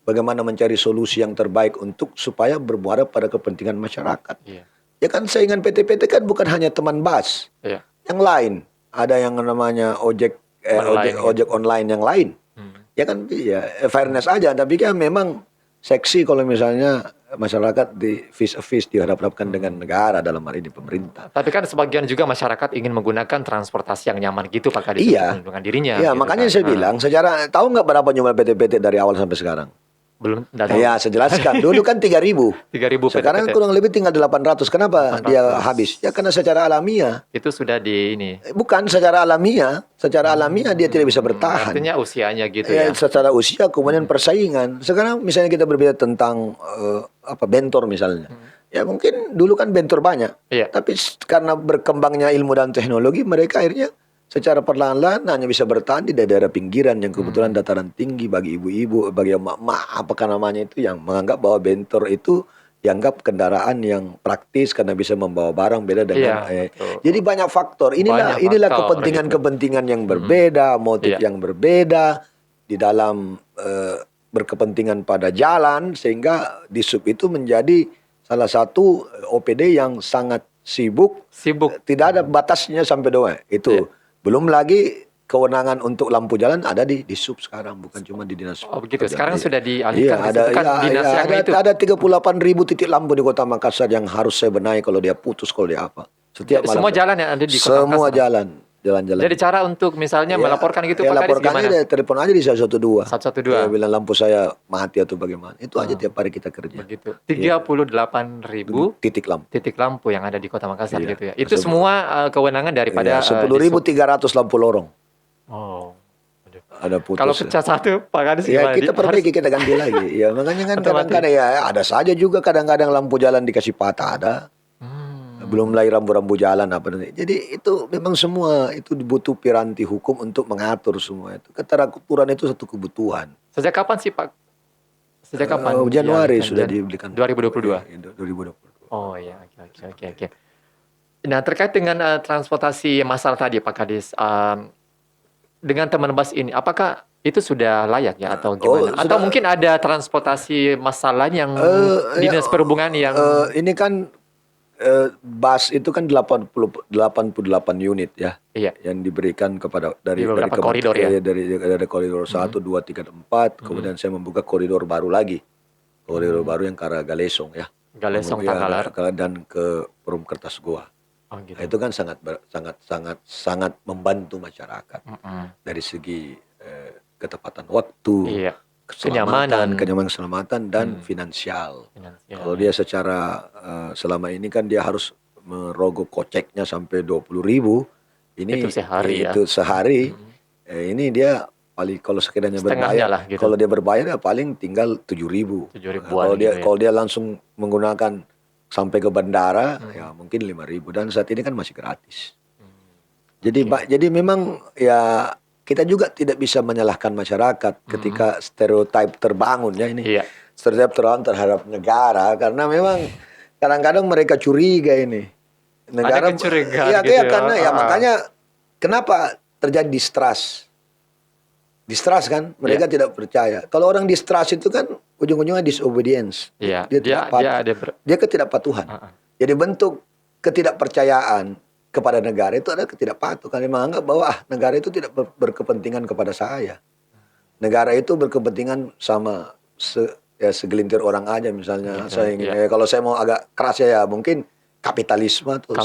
Bagaimana mencari solusi yang terbaik untuk supaya bermuara pada kepentingan masyarakat. Iya. Ya kan saingan PT-PT kan bukan hanya teman BAS. Iya. Yang lain, ada yang namanya ojek online yang lain. Ya kan ya fairness aja, tapi kan memang seksi kalau misalnya masyarakat di vis-a-vis dihadap-hadapkan dengan negara dalam hal ini pemerintah. Tapi kan sebagian juga masyarakat ingin menggunakan transportasi yang nyaman gitu Pak Kadis Iya. untuk melindungi dirinya. Iya, gitu makanya kan. saya bilang secara tahu nggak berapa jumlah PT-PT dari awal sampai sekarang? Belum nggak tahu. Ya, saya jelaskan. Dulu kan 3.000. 3.000 Sekarang PT. kurang lebih tinggal 800. Kenapa 800. dia habis? Ya karena secara alamiah. Itu sudah di ini. Bukan secara alamiah. Secara alamiah dia tidak bisa bertahan. Artinya usianya gitu Ya, ya. secara usia kemudian persaingan. Sekarang misalnya kita berbicara tentang bentor misalnya. Ya mungkin dulu kan bentor banyak. Iya. Tapi karena berkembangnya ilmu dan teknologi mereka akhirnya secara perlahan-lahan hanya bisa bertahan di daerah pinggiran yang kebetulan dataran tinggi bagi ibu-ibu, bagi emak-emak, apakah namanya itu yang menganggap bahwa bentor itu dianggap kendaraan yang praktis karena bisa membawa barang beda dengan Iya, betul. jadi banyak faktor. Inilah Banyak faktor, kepentingan-kepentingan yang berbeda, motif Iya. yang berbeda di dalam berkepentingan pada jalan sehingga di sub itu menjadi salah satu OPD yang sangat sibuk, Sibuk. tidak ada batasnya sampai doa. Itu Iya. belum lagi kewenangan untuk lampu jalan ada di sub sekarang, bukan cuma di dinas. Oh begitu. Sekarang Iya. sudah dialihkan. Iya, ada dinas yang itu. ada 38.000 titik lampu di Kota Makassar yang harus saya benahi kalau dia putus, kalau dia apa. Setiap malam. Semua jalan yang ada di Kota Semua Makassar. jalan. Jadi cara untuk misalnya melaporkan gitu ya Pak Kadis laporkannya gimana? dia telepon aja di 112. 112. Ya, bilang lampu saya mati atau bagaimana. Itu aja tiap hari kita kerja. Begitu. Iya. 38.000 Titik lampu. titik lampu yang ada di Kota Makassar Iya. gitu ya. Itu semua kewenangan daripada 10.300 lampu lorong. Oh. Aduh. Ada putus. Kalau pecah satu Pak Kadis Ya gimana? kita perbaiki, kita ganti lagi. Ya makanya kan kadang-kadang ya ada saja juga kadang-kadang lampu jalan dikasih patah ada. Belum lagi rambu-rambu jalan apa nanti. Jadi itu memang semua itu dibutuh piranti hukum untuk mengatur semua itu. Keteraturan itu satu kebutuhan. Sejak kapan sih Pak? Sejak kapan? Januari sudah dibelikan. 2022. 2022. Oh ya, oke. Nah terkait dengan transportasi massal tadi Pak Kadis, dengan teman bus ini, apakah itu sudah layak ya atau gimana? Atau mungkin ada transportasi massal lain yang dinas perhubungan yang ini kan bus itu kan 88 unit ya, iya, yang diberikan kepada dari beberapa koridor ya. dari koridor 1, 2, 3, 4, kemudian saya membuka koridor baru lagi, koridor baru yang ke arah Galesong ya, Galesong Takalar dan ke Perum Kertas Goa. Oh, gitu. Nah, itu kan sangat membantu masyarakat dari segi ketepatan waktu, Iya. kenyamanan, keselamatan dan finansial. Kalau dia secara selama ini kan dia harus merogoh koceknya sampai 20.000, ini itu sehari itu sehari. Ini dia paling kalau sekiranya berbayar, lah, gitu. kalau dia berbayar ya paling tinggal 7.000. Kalau dia kalau dia langsung menggunakan sampai ke bandara ya mungkin 5.000 dan saat ini kan masih gratis. Jadi memang ya kita juga tidak bisa menyalahkan masyarakat ketika stereotip terbangun ya ini. Iya. Stereotip terbangun terhadap negara karena memang kadang-kadang mereka curiga ini. Negara ada kecurigaan ya, gitu karena ya makanya kenapa terjadi distrust. Distrust kan mereka tidak percaya. Kalau orang distrust itu kan ujung-ujungnya disobedience. Iya. Dia ketidakpatuhan. Jadi bentuk ketidakpercayaan kepada negara itu ada ketidakpatuhan. Kalian menganggap bahwa negara itu tidak berkepentingan kepada saya. Negara itu berkepentingan sama segelintir orang aja misalnya. Saya ingin, kalau saya mau agak keras ya mungkin kapitalisme atau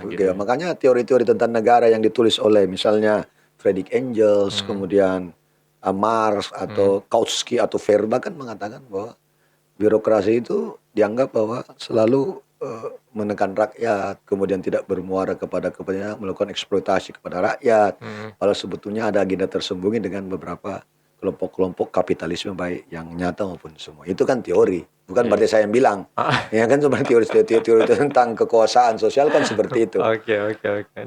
gitu. Makanya teori-teori tentang negara yang ditulis oleh misalnya Friedrich Engels, kemudian Marx atau Kautsky atau Verba kan mengatakan bahwa birokrasi itu dianggap bahwa selalu menekan rakyat, kemudian tidak bermuara kepada kepentingan, melakukan eksploitasi kepada rakyat. Padahal sebetulnya ada agenda tersembunyi dengan beberapa kelompok-kelompok kapitalisme baik yang nyata maupun semua. Itu kan teori, bukan berarti saya yang bilang. Ya kan cuma teori tentang kekuasaan sosial kan seperti itu. Oke.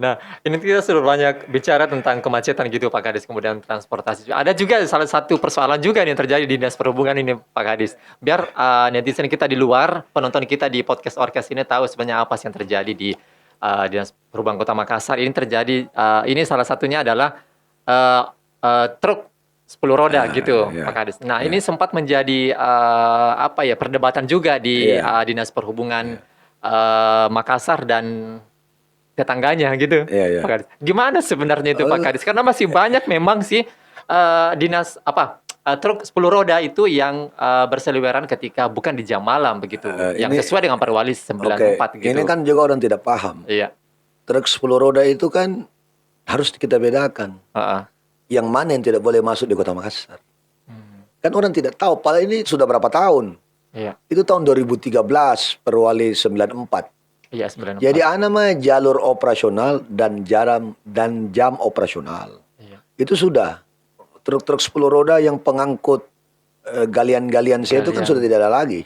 Nah, ini kita sudah banyak bicara tentang kemacetan gitu Pak Kadis, kemudian transportasi. Ada juga salah satu persoalan juga yang terjadi di Dinas Perhubungan ini Pak Kadis. Biar netizen kita di luar, penonton kita di podcast Orkes ini tahu sebenarnya apa sih yang terjadi di Dinas Perhubungan Kota Makassar. Ini terjadi, ini salah satunya adalah truk 10 roda gitu Pak Kadis. Nah ini sempat menjadi perdebatan juga di Dinas Perhubungan Makassar dan tetangganya gitu Pak Kadis. Gimana sebenarnya itu Pak Kadis? Karena masih banyak memang sih dinas truk 10 roda itu yang berseliweran ketika bukan di jam malam begitu. Yang sesuai dengan Perwali 94 gitu. Ini kan juga orang tidak paham. Iya. Truk 10 roda itu kan harus kita bedakan. Yang mana yang tidak boleh masuk di Kota Makassar. Kan orang tidak tahu, padahal ini sudah berapa tahun. Iya. Itu tahun 2013, Perwali 94. Iya, 94. Jadi nama jalur operasional dan jam operasional. Iya. Itu sudah. Truk-truk 10 roda yang pengangkut galian-galian itu kan sudah tidak ada lagi.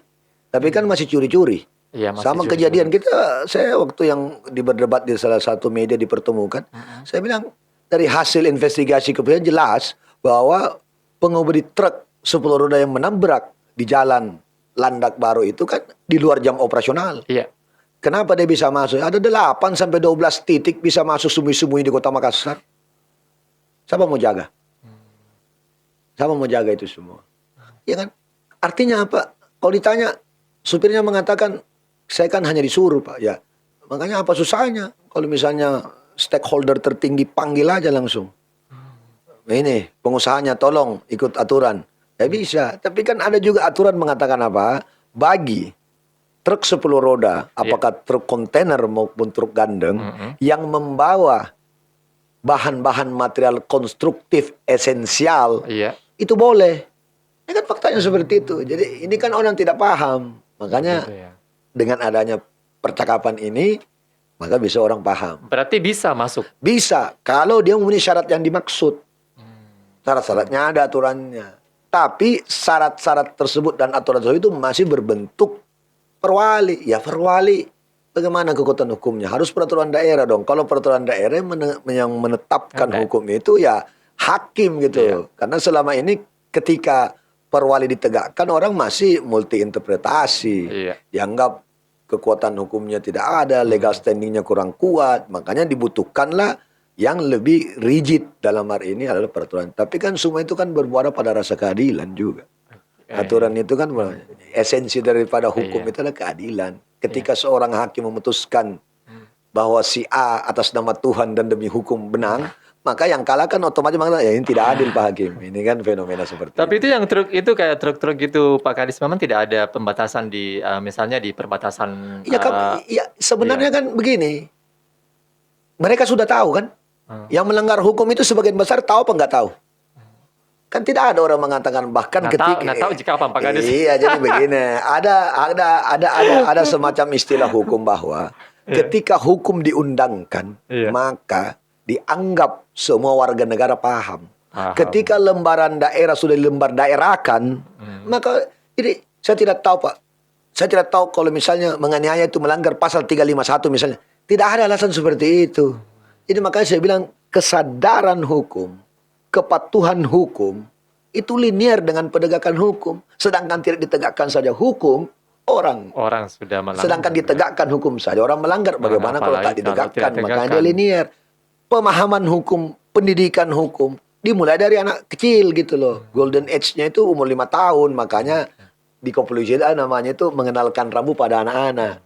Tapi kan masih curi-curi. Iya, sama kejadian saya waktu yang berdebat di salah satu media dipertemukan, saya bilang, dari hasil investigasi kepolisian jelas bahwa pengemudi truk 10 roda yang menabrak di jalan Landak Baru itu kan di luar jam operasional. Iya. Kenapa dia bisa masuk? Ada 8 sampai 12 titik bisa masuk sembunyi-sembunyi di Kota Makassar. Siapa mau jaga? Siapa mau jaga itu semua? Ya kan? Artinya apa? Kalau ditanya, supirnya mengatakan, saya kan hanya disuruh Pak. Ya, makanya apa susahnya? Kalau misalnya stakeholder tertinggi panggil aja langsung. Ini pengusahanya tolong ikut aturan. Ya bisa. Tapi kan ada juga aturan mengatakan apa? Bagi truk 10 roda, apakah truk kontainer maupun truk gandeng yang membawa bahan-bahan material konstruktif esensial, itu boleh. Ini kan faktanya seperti itu. Jadi ini kan orang tidak paham. Makanya dengan adanya percakapan ini, maka bisa orang paham. Berarti bisa masuk? Bisa, kalau dia memenuhi syarat yang dimaksud. Syarat-syaratnya ada aturannya. Tapi syarat-syarat tersebut dan aturan tersebut itu masih berbentuk perwali. Ya perwali, bagaimana kekuatan hukumnya? Harus peraturan daerah dong. Kalau peraturan daerah yang menetapkan hukum itu ya hakim gitu. Karena selama ini ketika perwali ditegakkan, orang masih multi interpretasi. Dianggap kekuatan hukumnya tidak ada, legal standingnya kurang kuat. Makanya dibutuhkanlah yang lebih rigid dalam hari ini adalah peraturan. Tapi kan semua itu kan bermuara pada rasa keadilan juga. Aturan itu kan esensi daripada hukum itu adalah keadilan. Ketika seorang hakim memutuskan bahwa si A atas nama Tuhan dan demi hukum menang, maka yang kalah kan otomatis mengatakan ya ini tidak adil Pak Hakim. Ini kan fenomena seperti Tapi itu yang truk itu kayak truk-truk gitu Pak Kadis, memang tidak ada pembatasan di misalnya di perbatasan. Ya sebenarnya kan begini. Mereka sudah tahu kan? Yang melanggar hukum itu sebagian besar tahu apa nggak tahu? Kan tidak ada orang mengatakan bahkan ketika nggak tahu jika apa Pak Kadis. Iya, jadi begini, ada semacam istilah hukum bahwa ketika hukum diundangkan, maka dianggap semua warga negara paham. Ketika lembaran daerah sudah lembar daerahkan, maka jadi saya tidak tahu Pak. Saya tidak tahu kalau misalnya menganiaya itu melanggar pasal 351 misalnya. Tidak ada alasan seperti itu. Jadi makanya saya bilang kesadaran hukum, kepatuhan hukum itu linear dengan penegakan hukum. Sedangkan tidak ditegakkan saja hukum, orang sudah melanggar. Sedangkan ditegakkan hukum saja orang melanggar. Bagaimana kalau tak ditegakkan? Makanya dia linear. Pemahaman hukum, pendidikan hukum dimulai dari anak kecil gitu loh. Golden age-nya itu umur 5 tahun. Makanya di kepolisian namanya itu mengenalkan rambu pada anak-anak.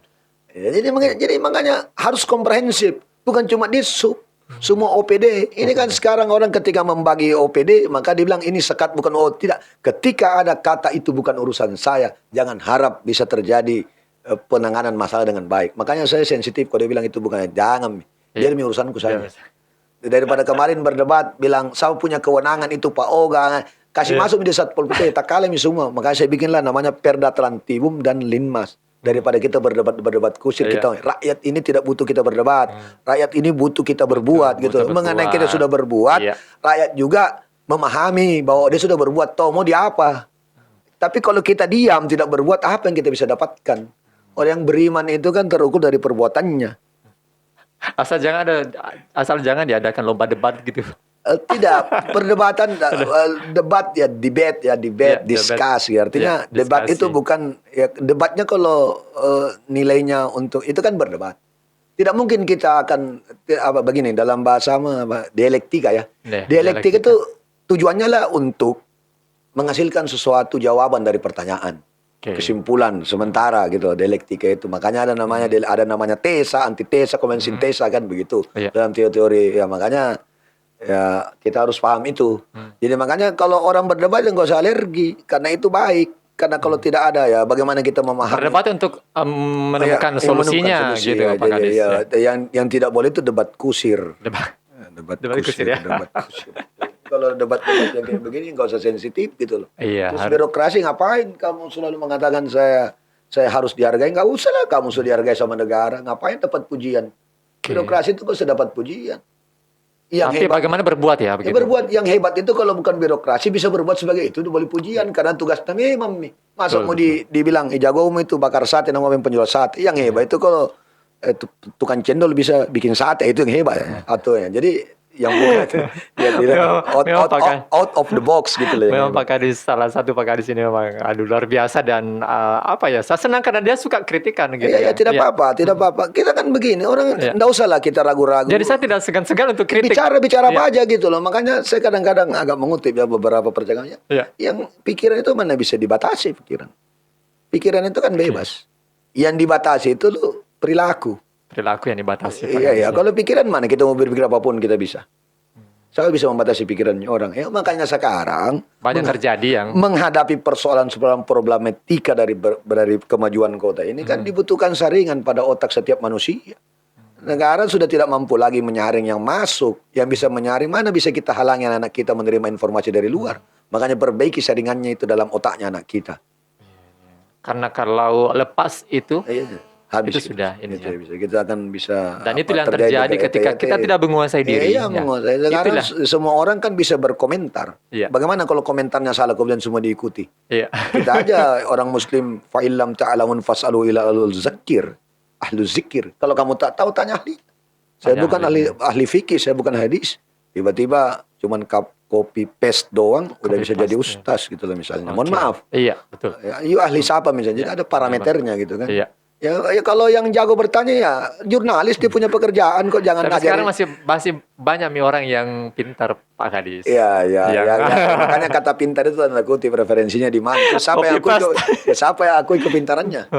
Jadi makanya harus komprehensif. Bukan cuma di sub. Semua OPD. Ini kan sekarang orang ketika membagi OPD, maka dibilang ini sekat bukan tidak. Ketika ada kata itu bukan urusan saya, jangan harap bisa terjadi penanganan masalah dengan baik. Makanya saya sensitif kalau dia bilang itu bukan. Jangan. Dia demi urusanku saya. Daripada kemarin berdebat, bilang saya punya kewenangan itu Pak Oga. Kasih masuk di Satpol PP, tak kalah semua. Makanya saya bikinlah namanya Perda Trantibum dan Linmas. Daripada kita berdebat kusir, kita rakyat ini tidak butuh kita berdebat, rakyat ini butuh kita berbuat gitu. Mengenai kita sudah berbuat, rakyat juga memahami bahwa dia sudah berbuat, toh mau dia apa. Tapi kalau kita diam tidak berbuat, apa yang kita bisa dapatkan? Orang yang beriman itu kan terukur dari perbuatannya. Asal jangan diadakan lomba debat gitu. Tidak, perdebatan debat ya debate, discuss ya. Artinya debat itu bukan ya, debatnya kalau nilainya untuk itu kan berdebat. Tidak mungkin kita akan begini dalam bahasa dialektika ya. Dialektika itu tujuannya lah untuk menghasilkan sesuatu jawaban dari pertanyaan. Kesimpulan sementara gitu dialektika itu. Makanya ada namanya tesa, antitesa, komensintesa kan begitu. Dalam teori ya makanya ya kita harus paham itu. Jadi makanya kalau orang berdebat nggak usah alergi karena itu baik. Karena kalau tidak ada ya bagaimana kita memahami. Berdebat untuk menemukan solusinya gitu Pak Kadis. Yang tidak boleh itu debat kusir. Debat kusir ya. Debat kusir. Kalau debat yang kayak begini nggak usah sensitif gitu loh. Terus birokrasi ngapain kamu selalu mengatakan saya harus dihargai? Nggak usah lah kamu sudah dihargai sama negara. Ngapain dapat pujian? Birokrasi itu kok dapat pujian. Tapi bagaimana berbuat ya begitu? Berbuat yang hebat itu kalau bukan birokrasi bisa berbuat sebagai itu boleh pujian karena tugas memang masa mau dibilang jagomu itu bakar sate namanya penjual sate yang hebat itu kalau tukang cendol bisa bikin sate itu yang hebat atau ya jadi yang bukan out of the box gitu loh. Memang Pak Kadis salah satu Pak Kadis ini memang luar biasa dan saya senang karena dia suka kritikan gitu. Ya tidak apa-apa. Kita kan begini orang enggak usah lah kita ragu-ragu. Jadi saya tidak segan-segan untuk kritik. Bicara apa aja gitu loh. Makanya saya kadang-kadang agak mengutip ya beberapa percakapannya. Yang pikiran itu mana bisa dibatasi pikiran. Pikiran itu kan bebas. Yang dibatasi itu loh perilaku. Perilaku yang dibatasi. Iya. Kalau pikiran mana kita mau berpikir apapun kita bisa. Saya bisa membatasi pikirannya orang. Ya makanya sekarang Banyak terjadi yang menghadapi persoalan problematika dari kemajuan kota ini kan dibutuhkan saringan pada otak setiap manusia. Negara sudah tidak mampu lagi menyaring yang masuk. Yang bisa menyaring, mana bisa kita halangi anak kita menerima informasi dari luar. Makanya perbaiki saringannya itu dalam otaknya anak kita. karena kalau lepas itu Habis itu sudah ini ya. kita akan bisa Dan itu yang terjadi ketika kita tidak menguasai diri. Iya, menguasai. Sekarang semua orang kan bisa berkomentar. Iya. Bagaimana kalau komentarnya salah kemudian semua diikuti? Iya. Kita aja orang muslim fa'ilam ta'alamun fas'alu ila alul zakir. Ahlu zikir. Kalau kamu tak tahu tanya ahli. Saya Tanya bukan ahli fikih, saya bukan hadis. Tiba-tiba cuman copy paste doang udah bisa jadi ustaz gitu loh misalnya. Mohon maaf. Iya, betul. Ya, you ahli siapa misalnya? Jadi ada parameternya gitu kan. Iya. Ya kalau yang jago bertanya ya jurnalis, dia punya pekerjaan kok, jangan Tapi sekarang ngajarin. masih banyak nih orang yang pintar, Pak Kadis. Iya. Yang- Makanya kata pintar itu tanda kutip referensinya di mana. Terus siapa yang akui kepintarannya?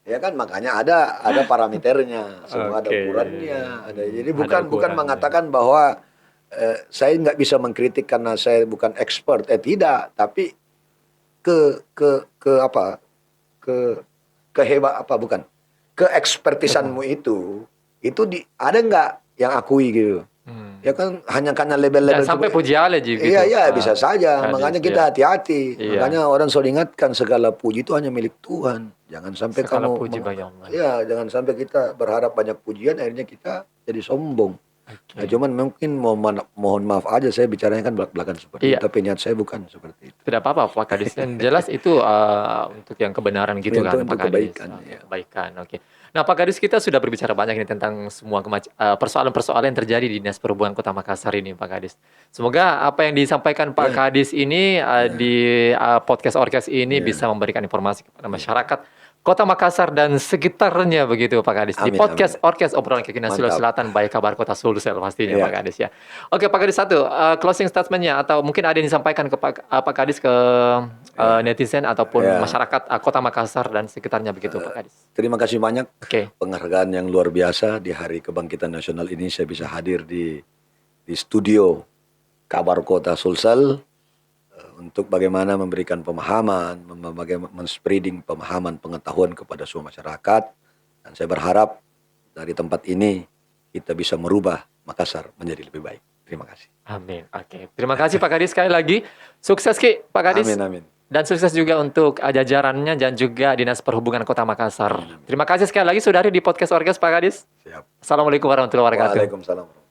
Ya kan, makanya ada parameternya, semua ada Oke. ukurannya, ada. Jadi Ada bukan ukurannya. mengatakan bahwa saya nggak bisa mengkritik karena saya bukan expert, tidak, tapi keekspertisanmu itu ada nggak yang akui gitu. Ya kan hanya karena label-label Dan sampai puji Allah juga. Iya, bisa saja. Kadis, Makanya kita iya. hati-hati. Iya. Makanya orang selalu ingatkan segala puji itu hanya milik Tuhan. Jangan sampai Segala kamu puji bagi Allah. Iya, jangan sampai kita berharap banyak pujian akhirnya kita jadi sombong. Nah, cuman mungkin mohon maaf aja saya bicaranya kan belak-belakan seperti Iya. itu, tapi niat saya bukan seperti itu. Tidak apa-apa Pak Kadis. Yang jelas itu untuk yang kebenaran gitu Ya, kan untuk Pak Kadis. kebaikan, ya. Kebaikan, oke. Nah Pak Kadis, kita sudah berbicara banyak ini tentang semua persoalan-persoalan yang terjadi di Dinas Perhubungan Kota Makassar ini Pak Kadis. Semoga apa yang disampaikan Pak Kadis ini di podcast Orkes ini bisa memberikan informasi kepada masyarakat Kota Makassar dan sekitarnya begitu Pak Kadis. Di Amin, podcast Orkes Obrolan Kekinian Sulawesi Mantap. Selatan by Kabar Kota Sulsel pastinya Iya. Pak Kadis ya. Oke Pak Kadis, satu closing statement-nya atau mungkin ada yang disampaikan ke Pak Kadis ke netizen ataupun Iya. masyarakat Kota Makassar dan sekitarnya begitu Pak Kadis. Terima kasih banyak Oke. penghargaan yang luar biasa di Hari Kebangkitan Nasional ini saya bisa hadir di studio Kabar Kota Sulsel untuk bagaimana memberikan pemahaman, bagaimana men-spreading pemahaman pengetahuan kepada semua masyarakat, dan saya berharap dari tempat ini kita bisa merubah Makassar menjadi lebih baik. Terima kasih. Amin. Oke. Terima kasih Pak Kadis sekali lagi. Sukses Ki Pak Kadis. Amin. Dan sukses juga untuk jajarannya dan juga Dinas Perhubungan Kota Makassar. Terima kasih sekali lagi sudah hadir di podcast Orkes Pak Kadis. Siap. Assalamualaikum warahmatullahi wabarakatuh. Waalaikumsalam.